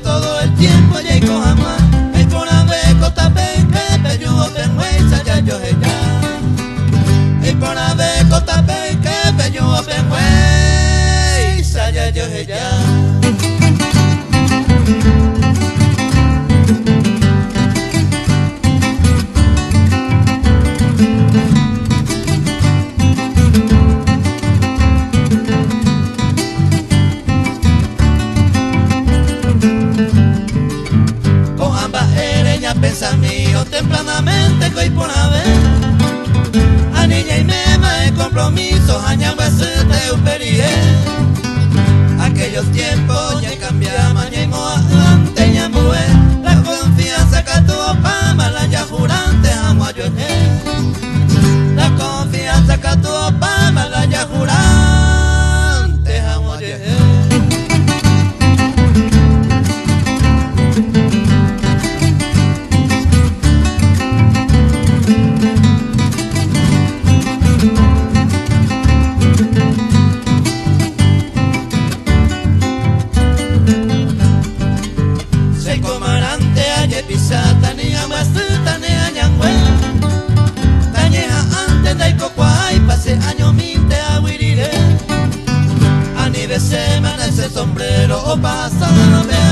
todo el tiempo ya y jamás y por haber cota que peño vergüenza ya yo ya y por haber cota que peño vergüenza ya yo ya. Pensa mío tempranamente que hoy por haber a niña y mema de compromiso añamba te uperie aquellos tiempos ya cambiaban ya moante ya mué la confianza que tuvo pama la ya jurante amo a yo la confianza que tuvo pama la ya jurante amo a yo. Pisata ni ambasuta ni añangüe Tañeja antes de cocuay pase año minte a huirire Ani de semana ese sombrero o pasa no vea